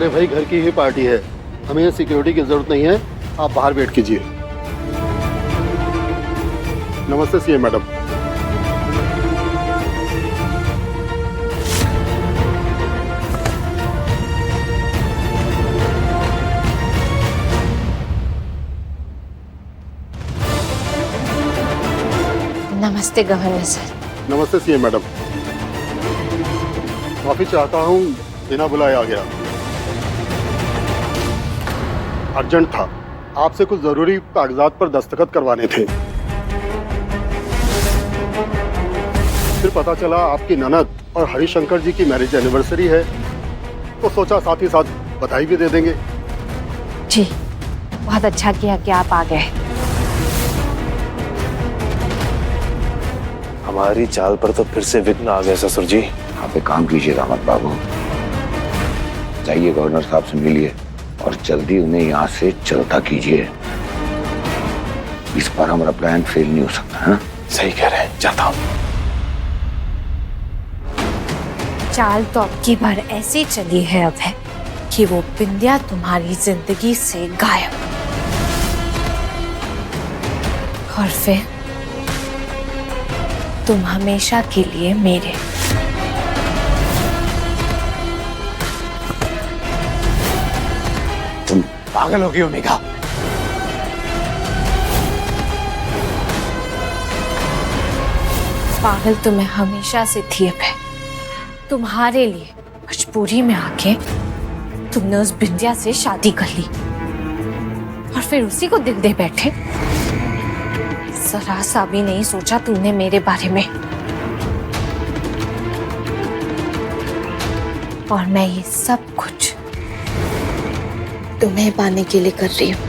अरे भाई, घर की ही पार्टी है, हमें सिक्योरिटी की जरूरत नहीं है, आप बाहर वेट कीजिए। नमस्ते सीएम मैडम। नमस्ते गवर्नर सर। नमस्ते सीएम मैडम। माफी चाहता हूँ, बिना बुलाए आ गया। अर्जेंट था, आपसे कुछ जरूरी कागजात पर दस्तखत करवाने थे। फिर पता चला आपकी ननद और हरिशंकर जी की मैरिज एनिवर्सरी है, तो सोचा साथ ही साथ बधाई भी दे देंगे। जी, बहुत अच्छा किया कि आप आ गए। हमारी चाल पर तो फिर से विघ्न आ गए ससुर जी। आप एक काम कीजिए रामत बाबू, जाइए गवर्नर साहब से मिलिए और जल्दी उन्हें यहाँ से चलता कीजिए। इस बार हमारा प्लान फेल नहीं हो सकता है ना? सही कह रहे हैं, जाता हूँ। चाल तो अब की बार ऐसी चली है अब है कि वो बिंदिया तुम्हारी जिंदगी से गायब, और फिर तुम हमेशा के लिए मेरे। तुम पागल हो गई हो मेघा। पागल तो मैं हमेशा से थी अब है। तुम्हारे लिए मजबूरी में आके तुमने उस बिंदिया से शादी कर ली और फिर उसी को दिल दे बैठे। जरा सा भी नहीं सोचा तूने मेरे बारे में। और मैं ये सब कुछ तुम्हें पाने के लिए कर रही हूँ।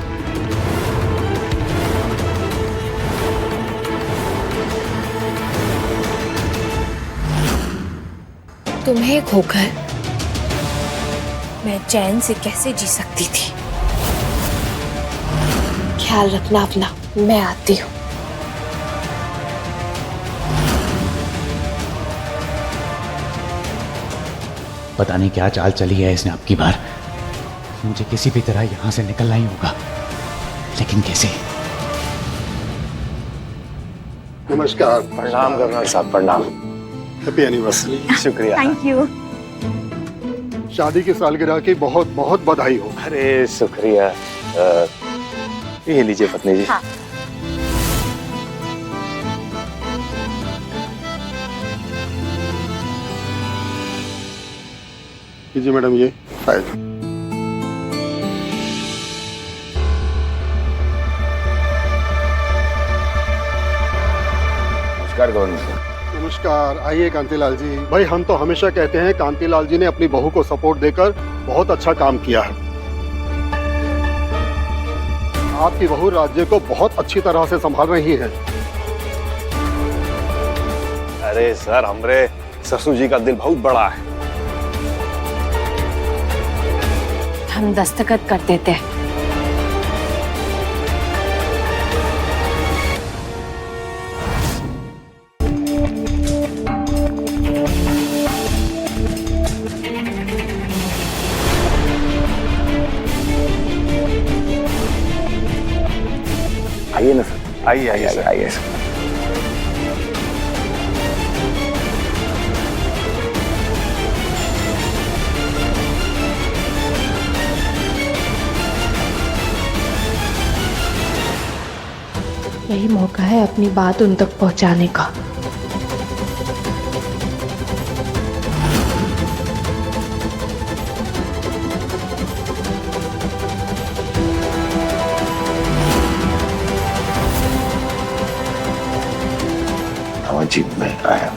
तुम्हें खोकर मैं चैन से कैसे जी सकती थी। ख्याल रखना अपना, मैं आती हूँ। पता नहीं क्या चाल चली है इसने आपकी बार। मुझे किसी भी तरह यहाँ से निकलना ही होगा, लेकिन कैसे? नमस्कार। प्रणाम गवर्नर साहब, प्रणाम। Happy anniversary. शुक्रिया। Thank you. शादी की सालगिरह की बहुत बहुत बधाई हो। अरे शुक्रिया। ये लीजिए पत्नी जी। हाँ। कीजिए मैडम, ये फाइल। नमस्कार गवर्नर साहब। नमस्कार, आइए कांतिलाल जी। भाई, हम तो हमेशा कहते हैं कांतिलाल जी ने अपनी बहू को सपोर्ट देकर बहुत अच्छा काम किया है। आपकी बहू राज्य को बहुत अच्छी तरह से संभाल रही है। अरे सर, हमरे ससुर जी का दिल बहुत बड़ा है। हम दस्तखत कर देते हैं। आइए ना सर, आइए आइए सर। आइए सर। यही मौका है अपनी बात उन तक पहुंचाने का। जी मैं आया।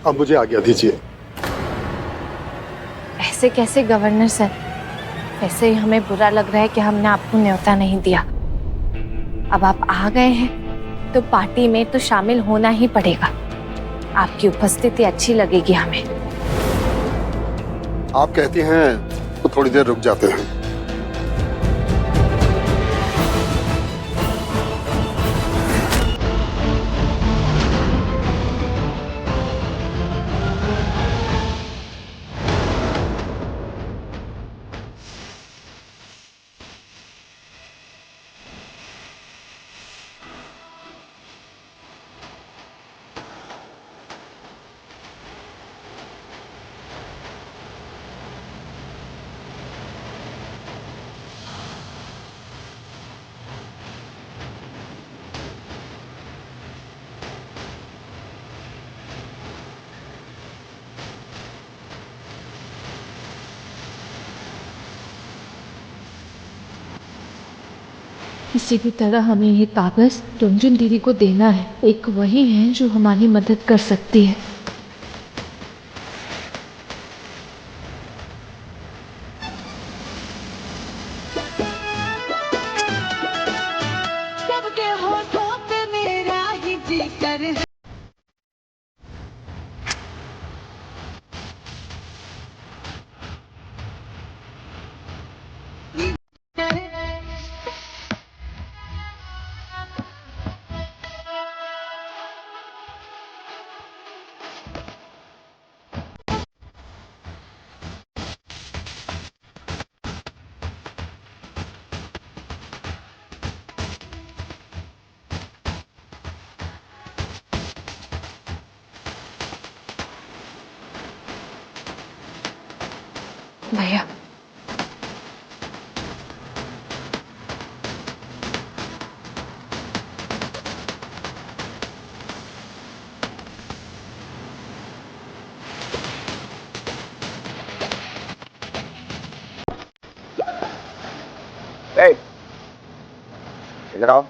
अब मुझे आज्ञा दीजिए। ऐसे कैसे गवर्नर सर? वैसे ही हमें बुरा लग रहा है कि हमने आपको न्योता नहीं दिया। अब आप आ गए हैं तो पार्टी में तो शामिल होना ही पड़ेगा। आपकी उपस्थिति अच्छी लगेगी हमें। आप कहती हैं तो थोड़ी देर रुक जाते हैं। किसी भी तरह हमें ये कागज रुनझुन दीदी को देना है। एक वही है जो हमारी मदद कर सकती है। सबके होठों पे मेरा ही जिक्र है। भैया इधर आओ।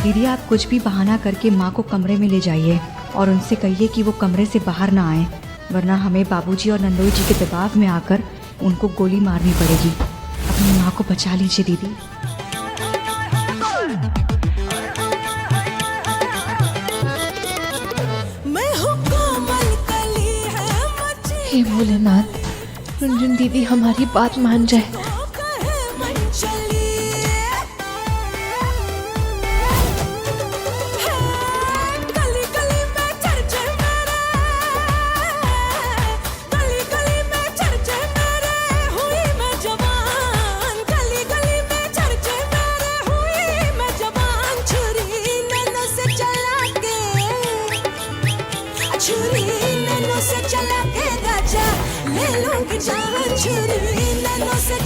दीदी आप कुछ भी बहाना करके माँ को कमरे में ले जाइए और उनसे कहिए कि वो कमरे से बाहर ना आए, वरना हमें बाबूजी और नंदोई जी के दबाव में आकर उनको गोली मारनी पड़ेगी। अपनी माँ को बचा लीजिए दीदी। हे भोलेनाथ, रुनझुन दीदी हमारी बात मान जाए। छुरी नैनो से चला के राजा ले लूंगी जान, छुरी नैनो से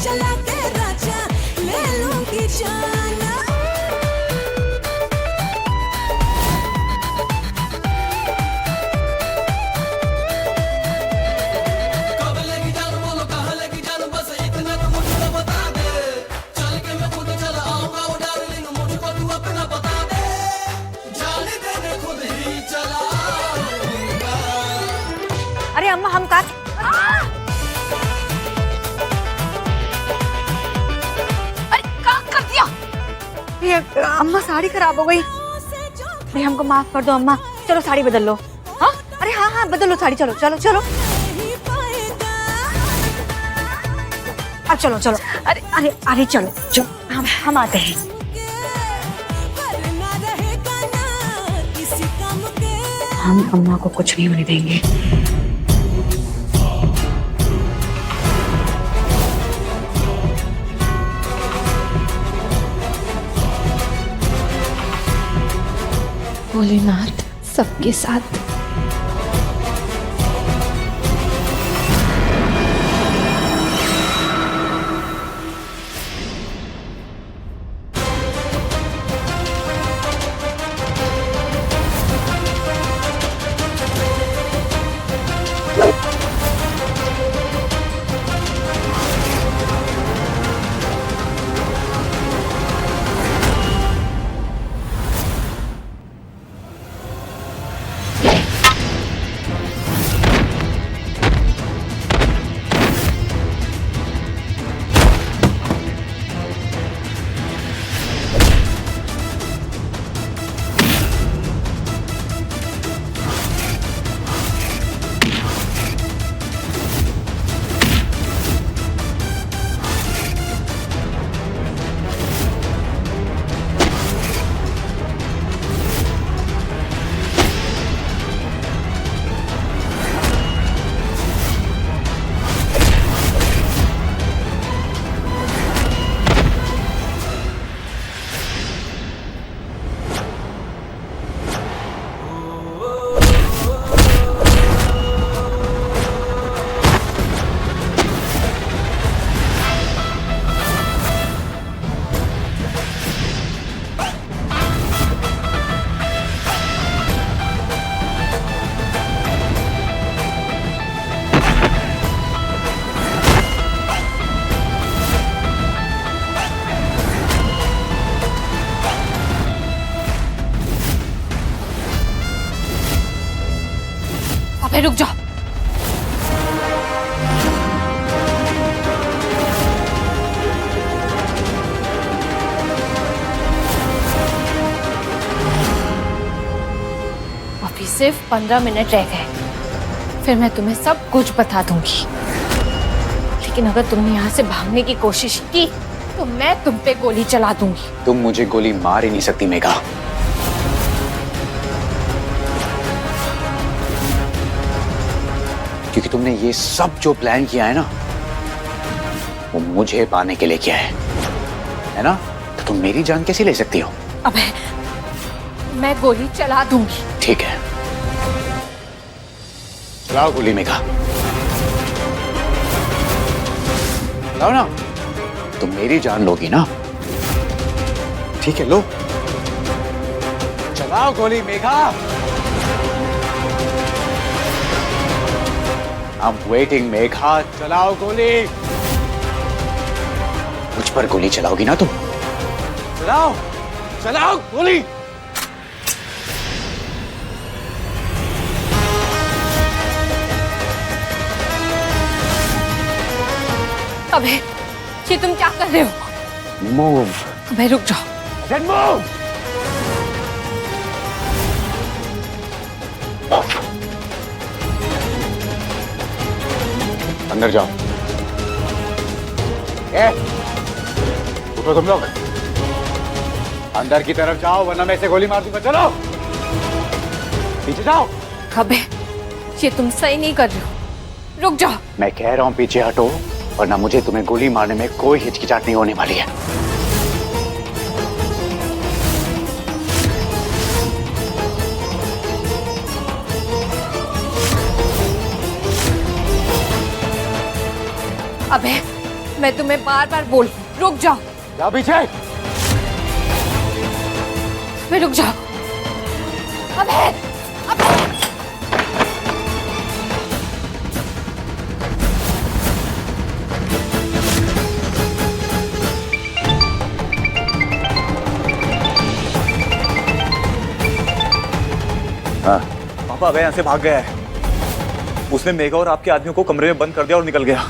हम का अरे क्या कर दिया? ये अम्मा साड़ी खराब हो गई। अरे हमको माफ कर दो अम्मा, चलो साड़ी बदल लो। हाँ अरे हाँ हाँ बदल लो साड़ी, चलो चलो चलो अब चलो चलो। अरे अरे अरे चलो चलो हम आते हैं। हम अम्मा को कुछ नहीं होने देंगे। भोलेनाथ सबके साथ। अबे रुक जाओ। अभी सिर्फ 15 मिनट रह गए, फिर मैं तुम्हें सब कुछ बता दूंगी। लेकिन अगर तुमने यहाँ से भागने की कोशिश की तो मैं तुम पे गोली चला दूंगी। तुम मुझे गोली मार ही नहीं सकती मेघा। क्योंकि तुमने ये सब जो प्लान किया है ना, वो मुझे पाने के लिए किया है ना? तो तुम मेरी जान कैसे ले सकती हो? अबे मैं गोली चला दूंगी। ठीक है, चलाओ गोली मेघा, चलाओ ना। तुम मेरी जान लोगी ना? ठीक है, लो, चलाओ गोली मेघा। I'm waiting मेघा, चलाओ गोली। मुझ पर गोली चलाओगी ना तुम? चलाओ, चलाओ गोली। अबे ये तुम क्या कर रहे हो? मूव। अबे रुक जाओ। Then move। अंदर जाओ। उठो तुम लोग, अंदर की तरफ जाओ वरना मैं इसे गोली मार दूंगा। चलो पीछे जाओ। अबे ये तुम सही नहीं कर रहे हो, रुक जाओ। मैं कह रहा हूं पीछे हटो, वरना मुझे तुम्हें गोली मारने में कोई हिचकिचाहट नहीं होने वाली है। अबे मैं तुम्हें बार बार बोल, रुक जाओ। जाओ पीछे। अबे रुक जाओ। अबे अबे हाँ पापा, अबे यहाँ से भाग गया है। उसने मेघा और आपके आदमियों को कमरे में बंद कर दिया और निकल गया।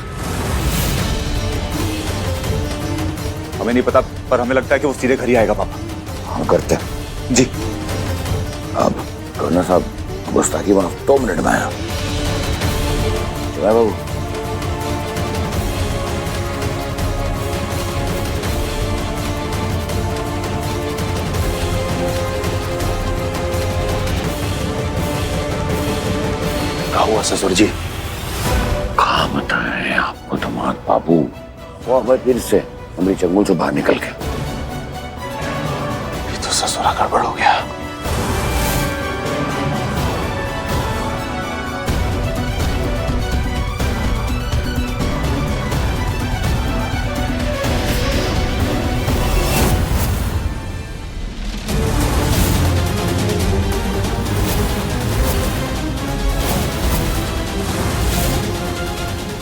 हमें नहीं पता, पर हमें लगता है कि वो सीधे घर ही आएगा पापा। हम करते हैं जी। अब गवर्नर साहब, गुस्ताखी माफ 2 मिनट में आया। बाबू क्या हुआ ससुर जी? कहा बताए आपको दामाद बाबू, वो अब फिर से हमारी चंगुल से बाहर निकल गए। ये तो ससुरा गड़बड़ हो गया।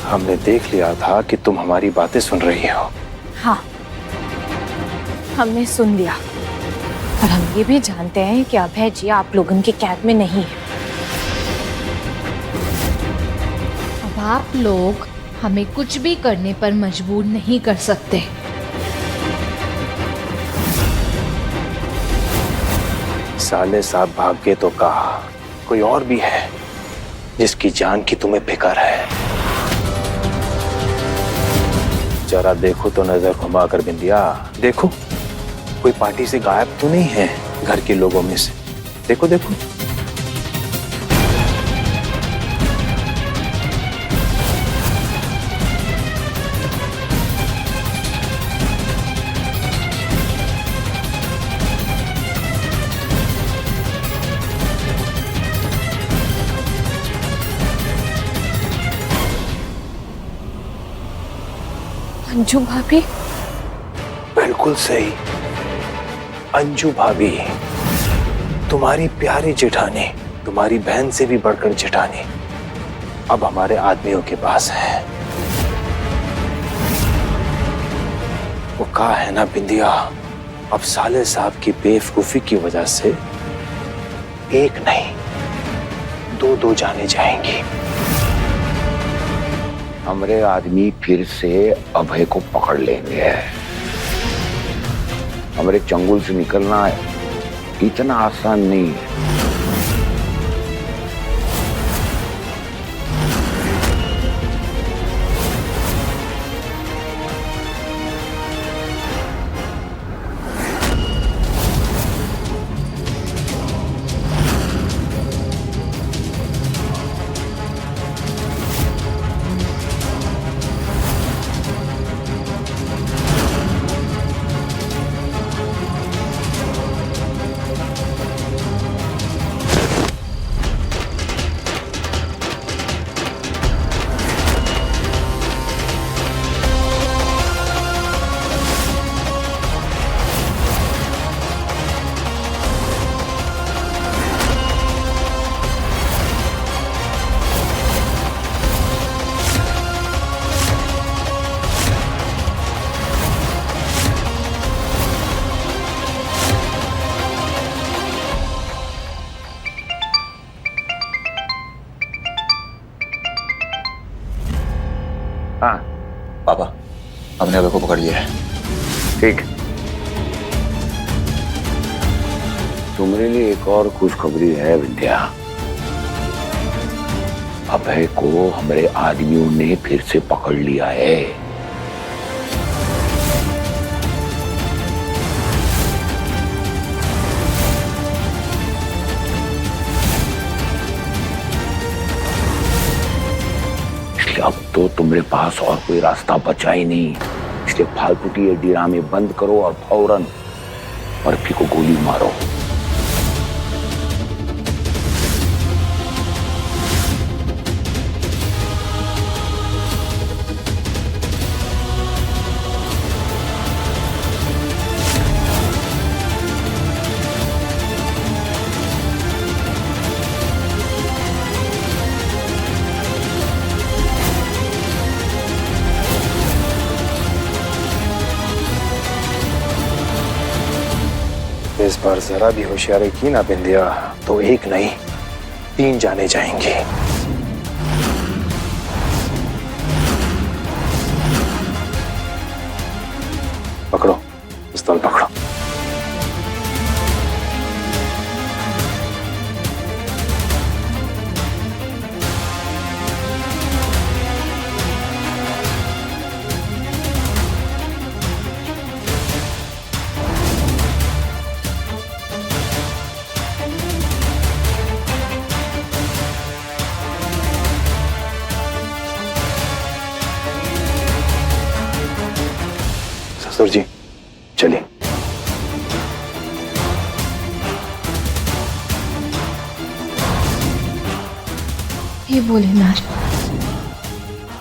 हमने देख लिया था कि तुम हमारी बातें सुन रही हो। हाँ, हमने सुन लिया। और हम ये भी जानते हैं कि अभय जी आप लोगों की कैद में नहीं है। अब आप लोग हमें कुछ भी करने पर मजबूर नहीं कर सकते। साले साहब भाग गए तो कहा, कोई और भी है जिसकी जान की तुम्हें फिक्र है। जरा देखो तो नजर घुमा कर बिंदिया, देखो कोई पार्टी से गायब तो नहीं है घर के लोगों में से। देखो देखो। अंजू भाभी? बिल्कुल सही, अंजू भाभी, तुम्हारी प्यारी जेठानी, तुम्हारी बहन से भी बढ़कर जेठानी अब हमारे आदमियों के पास है। वो कहा है ना बिंदिया, अब साले साहब की बेवकूफी की वजह से एक नहीं 2 जाने जाएंगी। हमारे आदमी फिर से अभय को पकड़ लेंगे। हमारे चंगुल से निकलना इतना आसान नहीं है। हाँ पापा, हमने अभय को पकड़ लिया है। ठीक। तुम्हारे लिए एक और खुशखबरी है विद्या। अभय को हमारे आदमियों ने फिर से पकड़ लिया है। इसलिए अब तो तुम्हारे पास और कोई रास्ता बचा ही नहीं। इसलिए फालतू की ये ड्रामे बंद करो और फौरन बर्फी को गोली मारो। इस बार जरा भी होशियारी की ना बिंदिया तो एक नहीं 3 जाने जाएंगे। पकड़ो, पिस्तौल पकड़ो। ससुर जी चलिए। हे भोलेनाथ,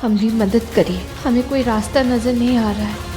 हमारी मदद करिए, हमें कोई रास्ता नजर नहीं आ रहा है।